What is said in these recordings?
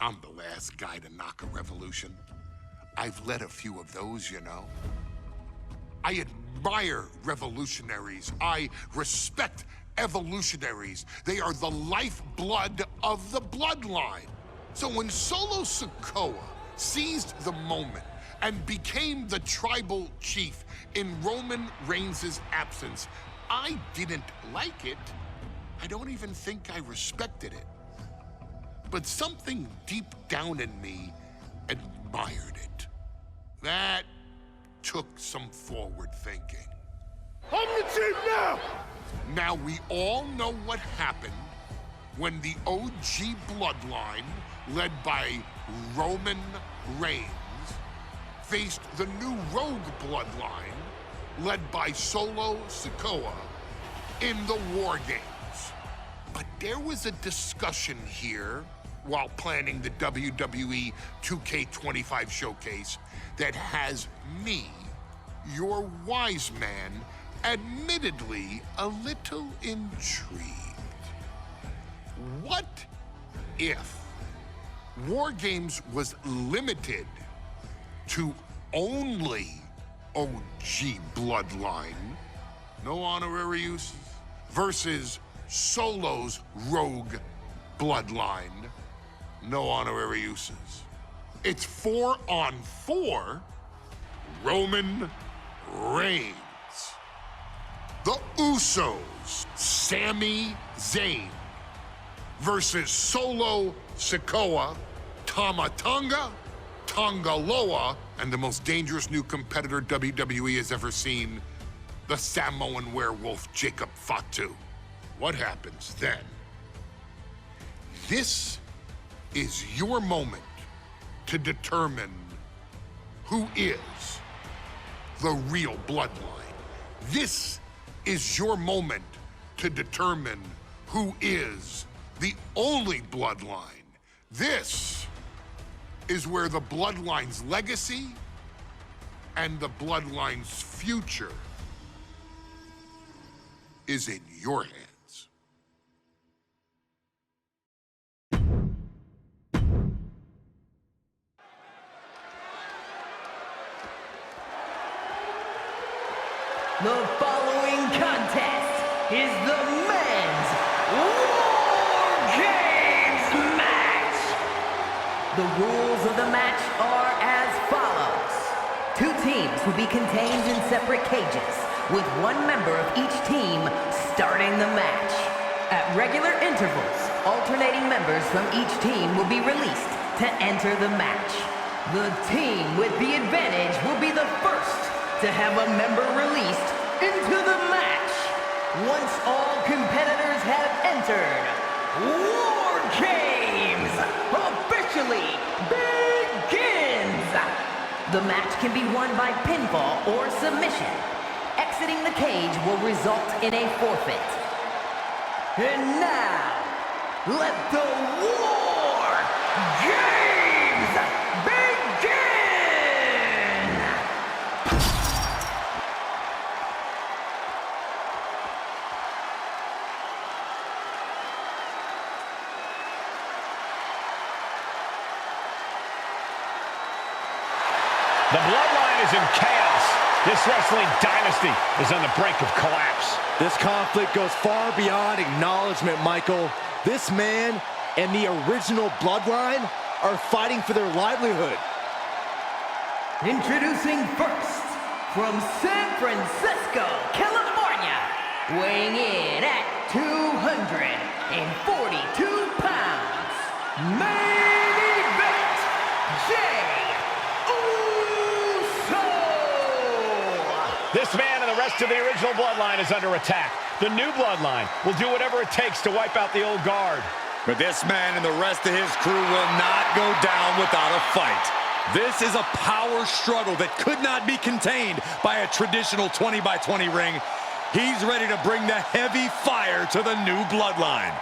I'm the last guy to knock a revolution. I've led a few of those, you know. I admire revolutionaries. I respect evolutionaries. They are the lifeblood of the bloodline. So when Solo Sikoa seized the moment and became the tribal chief in Roman Reigns' absence, I didn't like it. I don't even think I respected it. But something deep down in me admired it. That took some forward thinking. I'm the chief now! Now we all know what happened when the OG bloodline, led by Roman Reigns, faced the new rogue bloodline, led by Solo Sikoa, in the War Games. But there was a discussion here while planning the WWE 2K25 showcase that has me, your wise man, admittedly a little intrigued. What if War Games was limited to only OG bloodline, no honorary uses, versus Solo's rogue bloodline, no honorary uses? It's 4-on-4 Roman Reigns. The Usos, Sami Zayn, versus Solo Sikoa, Tama Tonga, Tonga Loa, and the most dangerous new competitor WWE has ever seen, the Samoan werewolf Jacob Fatu. What happens then? This is your moment to determine who is the real bloodline. This is your moment to determine who is the only bloodline. This is where the bloodline's legacy and the bloodline's future is in your hands. The following contest is the men's War Games match. The rules of the match are as follows. 2 teams will be contained in separate cages, with 1 member of each team starting the match. At regular intervals, alternating members from each team will be released to enter the match. The team with the advantage will be the first to have a member released into the match. Once all competitors have entered, War Games officially begins! The match can be won by pinfall or submission. Exiting the cage will result in a forfeit. And now, let the War Games begin! The bloodline is in chaos. This wrestling dynasty is on the brink of collapse. This conflict goes far beyond acknowledgement, Michael. This man and the original bloodline are fighting for their livelihood. Introducing first, from San Francisco, California, weighing in at 242 pounds, main event, Jay Uso! This man and the rest of the original bloodline is under attack. The new bloodline will do whatever it takes to wipe out the old guard. But this man and the rest of his crew will not go down without a fight. This is a power struggle that could not be contained by a traditional 20-by-20 ring. He's ready to bring the heavy fire to the new bloodline.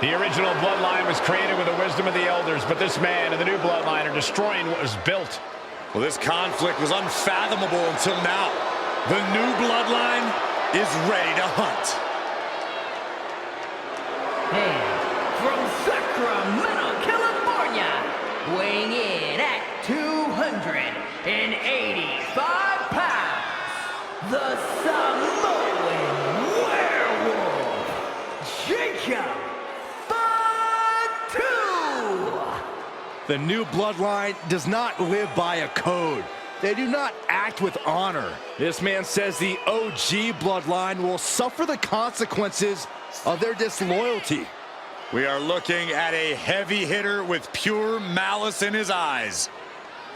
The original bloodline was created with the wisdom of the elders, but this man and the new bloodline are destroying what was built. Well, this conflict was unfathomable until now. The new bloodline is ready to hunt. And from Sacramento, California, weighing in at 285 pounds, the Samoan werewolf, Jacob. The new bloodline does not live by a code. They do not act with honor. This man says the OG bloodline will suffer the consequences of their disloyalty. We are looking at a heavy hitter with pure malice in his eyes.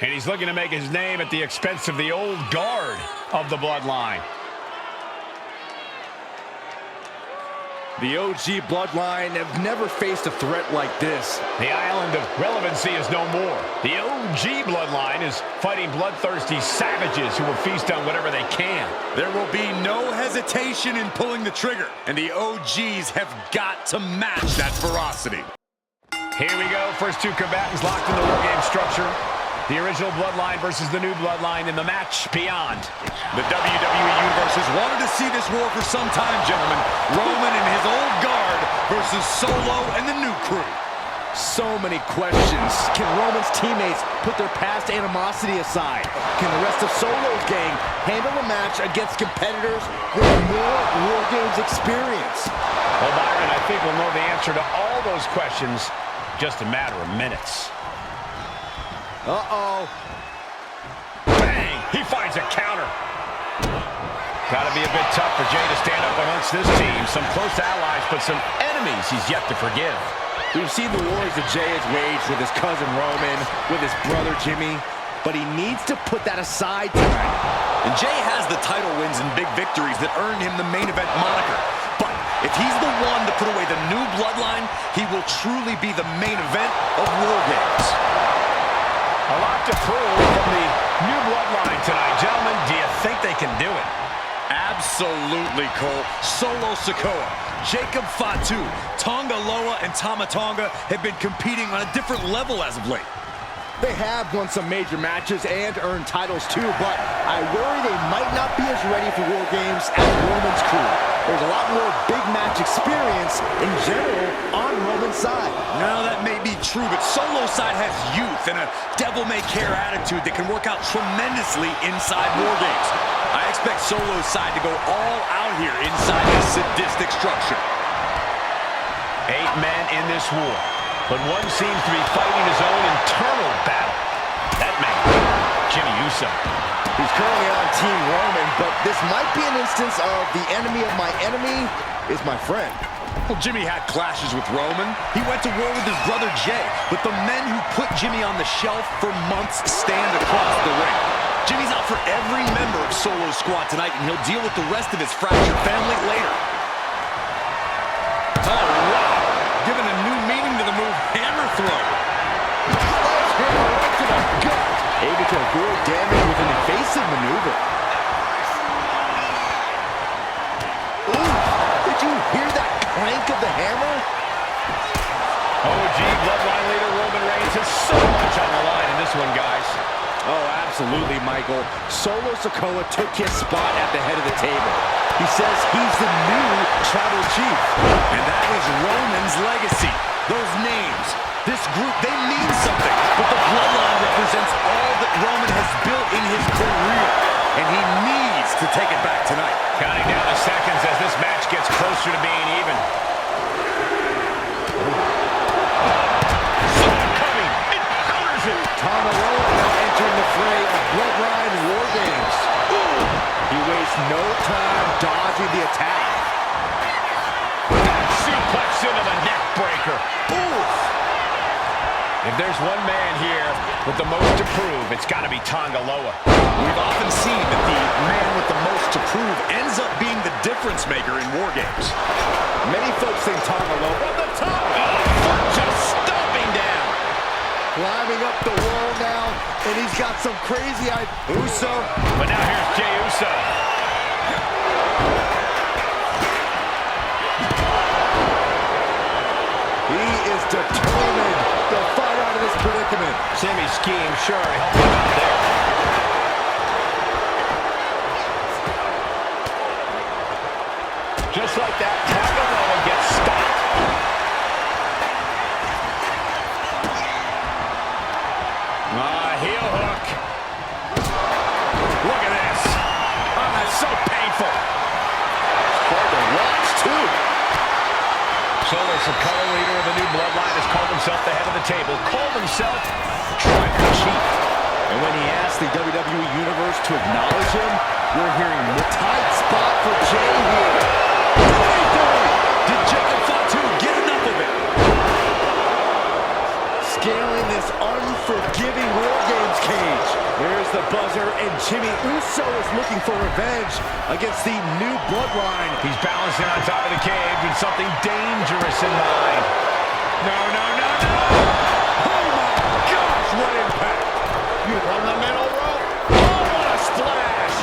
And he's looking to make his name at the expense of the old guard of the bloodline. The OG bloodline have never faced a threat like this. The island of relevancy is no more. The OG bloodline is fighting bloodthirsty savages who will feast on whatever they can. There will be no hesitation in pulling the trigger, and the OGs have got to match that ferocity. Here we go. First two combatants locked in the war game structure. The original bloodline versus the new bloodline in the match beyond. The WWE Universe has wanted to see this war for some time, gentlemen. Roman and his old guard versus Solo and the new crew. So many questions. Can Roman's teammates put their past animosity aside? Can the rest of Solo's gang handle a match against competitors with more War Games experience? Well, Byron, I think we'll know the answer to all those questions just a matter of minutes. Uh-oh. Bang! He finds a counter. Gotta be a bit tough for Jay to stand up amongst this team. Some close allies, but some enemies he's yet to forgive. We've seen the wars that Jay has waged with his cousin Roman, with his brother Jimmy, but he needs to put that aside tonight. And Jay has the title wins and big victories that earned him the main event moniker. But if he's the one to put away the new bloodline, he will truly be the main event of War Games. A lot to prove from the new bloodline tonight. Gentlemen, do you think they can do it? Absolutely, Cole. Solo Sikoa, Jacob Fatu, Tonga Loa, and Tama Tonga have been competing on a different level as of late. They have won some major matches and earned titles too, but I worry they might not be as ready for War Games as Roman's crew. There's a lot more big match experience in general on Roman's side. Now that may be true, but Solo's side has youth and a devil-may-care attitude that can work out tremendously inside War Games. I expect Solo's side to go all out here inside this sadistic structure. 8 men in this war, but one seems to be fighting his own internal battle. That man, Jimmy Uso. He's currently on Team Roman, but this might be an instance of the enemy of my enemy is my friend. Well, Jimmy had clashes with Roman. He went to war with his brother Jay, but the men who put Jimmy on the shelf for months stand across the ring. Jimmy's out for every member of Solo's squad tonight, and he'll deal with the rest of his fractured family later. Oh, wow. Giving a new meaning to the move hammer throw. Right to the gut. Able to avoid damage with an evasive maneuver. Ooh, did you hear that clank of the hammer? OG bloodline leader Roman Reigns has so much on the line in this one, guys. Oh, absolutely, Michael. Solo Sikoa took his spot at the head of the table. He says he's the new tribal chief. And that is Roman's legacy. Those names, this group, they mean something. But the bloodline represents all that Roman has built in his career. And he needs to take it back tonight. Counting down the seconds as this match gets closer to being even. Coming, it counters it. Tama Loa now entering the fray of Bloodline War Games. Ooh. He wastes no time dodging the attack. Suplex into the neck breaker. Oof. If there's one man here with the most to prove, it's got to be Tonga Loa. We've often seen that the man with the most to prove ends up being the difference maker in War Games. Many folks think Tonga Loa from the top. Foot just stomping down. Climbing up the wall now, and he's got some crazy Uso. But now here's Jey Uso. determined to fight out of this predicament. Sammy's scheme sure helped him out there. Just like that, Tagovailoa gets stopped. Heel hook. Look at this. Oh, that's so painful. Hard to watch, too. So as the color leader of the new bloodline has called himself the head of the table, called himself Tribal Chief. And when he asked the WWE Universe to acknowledge him, we're hearing the tight spot for Jay here. Did Jacob Fatu get enough of it? Scaling this unforgiving War Games cage. There's the buzzer, and Jimmy Uso is looking for revenge against the new bloodline. He's balancing on top of the cage with something dangerous in mind. No, no, no, no! Oh my gosh, what impact! You on the middle rope. Oh, what a splash!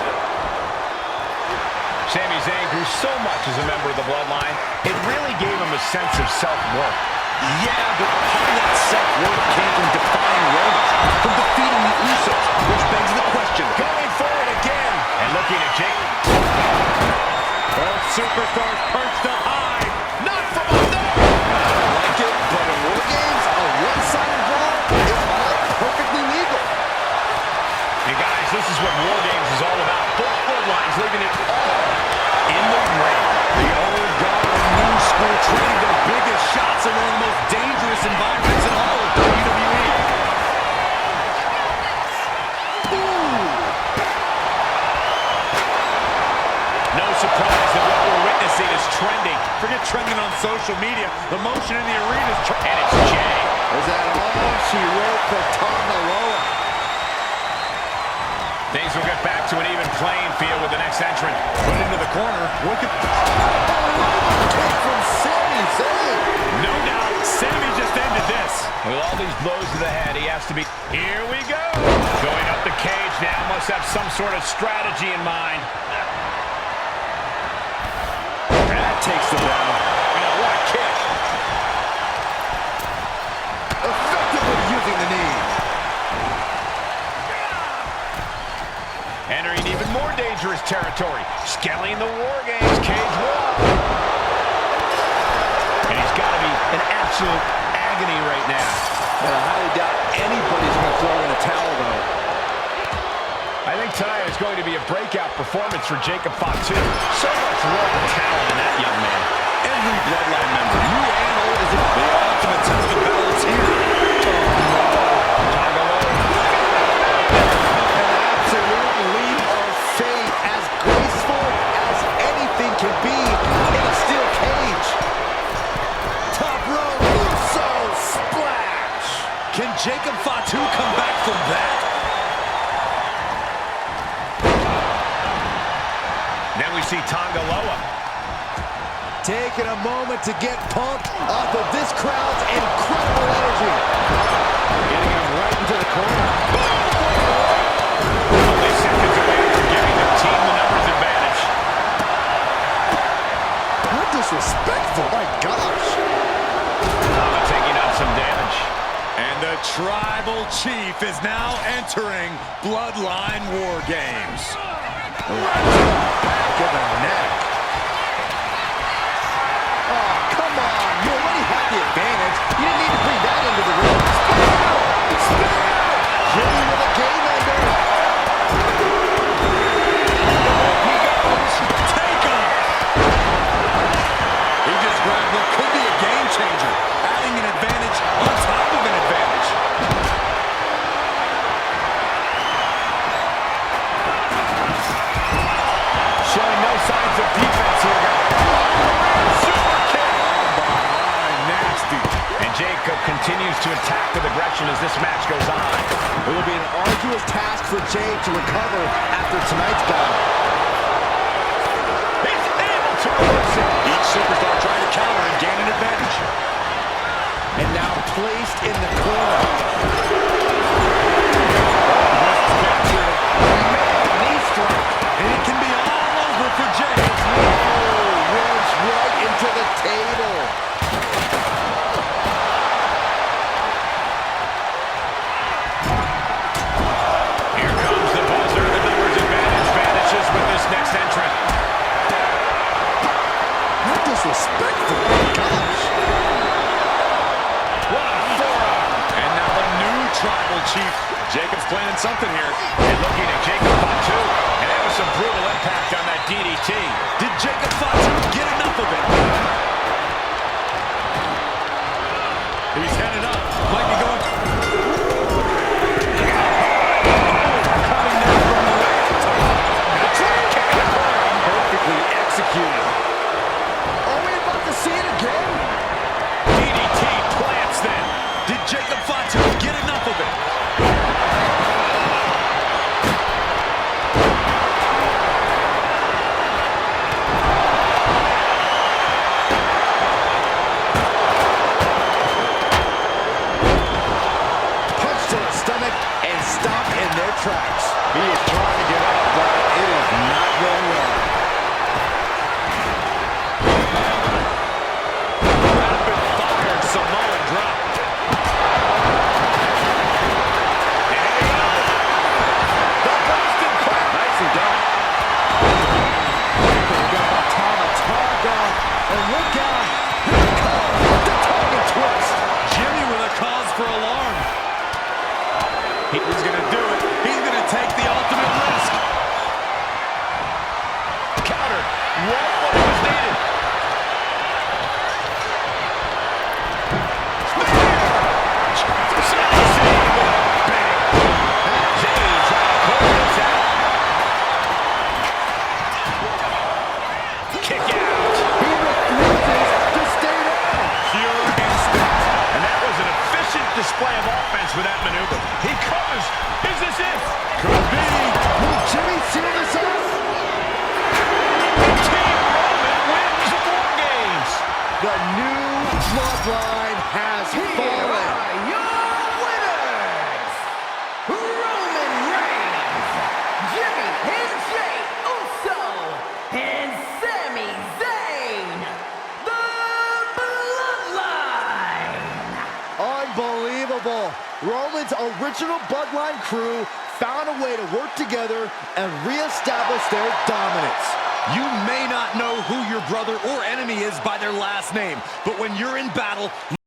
Sami Zayn grew so much as a member of the bloodline, it really gave him a sense of self-worth. Yeah, but part of that self-worth came from defying Rollins, from defeating the Usos, which begs the question. Going forward again. And looking at Jake. Both superstars perched up high. Not from up there! I like it, but in War Games, a one-sided brawl is not perfectly legal. And guys, this is what War Games is all about. Both bloodlines leaving it all in the ring. The old guard and new school trading their biggest shots in one of the most dangerous environments in all of WWE. No surprise that what we're witnessing is trending. Forget trending on social media. The motion in the arena is And it's Jay. Is that all she wrote for Tongaloa? Things will get back to an even playing field with the next entrant. put into the corner. Look at Kick from Sami Zayn. no doubt. Sami just ended this. With all these blows to the head, he has to be... Here we go. Going up the cage now. Must have some sort of strategy in mind. That takes the down. Oh, what a kick. Effectively using the knee. Entering even more dangerous territory. Scaling the War Games cage wall. And he's got to be in absolute agony right now. And I highly doubt anybody's going to throw in a towel, though. I think tonight is going to be a breakout performance for Jacob Fatu. So much raw talent in that young man. Every bloodline member, new and old, is the ultimate test of balance here. An absolute leap of faith, as graceful as anything can be in a steel cage. Top rope, so splash. Can Jacob Fatu come back from that? Then we see Tongaloa. Taking a moment to get pumped off of this crowd's incredible energy. Getting him right into the corner. Only seconds away from giving the team the numbers advantage. How disrespectful, my gosh. Tama taking out some damage. And the Tribal Chief is now entering Bloodline War Games. Back of the neck. Oh, come on. You already had the advantage. You didn't need to bring that into the ring. Jimmy with a game ender. He goes. Take him. He just grabbed what could be a game changer, adding an advantage on top of an advantage. Showing no signs of defense here, guys. Super kick. Nasty. And Jacob continues to attack with aggression as this match goes on. It will be an arduous task for Jay to recover after tonight's bout. He's able to reverse it. Each superstar trying to counter and gain an advantage. And now placed in the corner. Knee strike. And it can be all over for Jay. Oh, wedge right into the table. DDT. Did Jacob Fatu get enough of it? He's headed up. Might be going. Coming down from the way up top. Perfectly executed. Are we about to see it again? DDT plants then. Did Jacob Fatu get enough of it? Punch to the stomach and stop in their tracks. He is trying to get up, but it is not going well. Rapid fire Samoan drop. And here we go. The Boston Crab. Nicely done. They got the Tama and look out. Here it comes. The target twist. Jimmy with a cause for alarm. He's going to do it. He's going to take the ultimate risk. Counter. Right when it was needed. Kick out. He refuses to stay down. Pure instinct. And that was an efficient display of offense with that maneuver. He covers. Is this it? Could be. Will Jimmy seal this off? Team Roman wins the War Games. The new bloodline has Here fallen. are your winners, Roman Reigns, Jimmy and Jey Uso, and Sami Zayn, the Bloodline. Unbelievable. Roman's original bloodline crew found a way to work together and reestablish their dominance. You may not know who your brother or enemy is by their last name, but when you're in battle,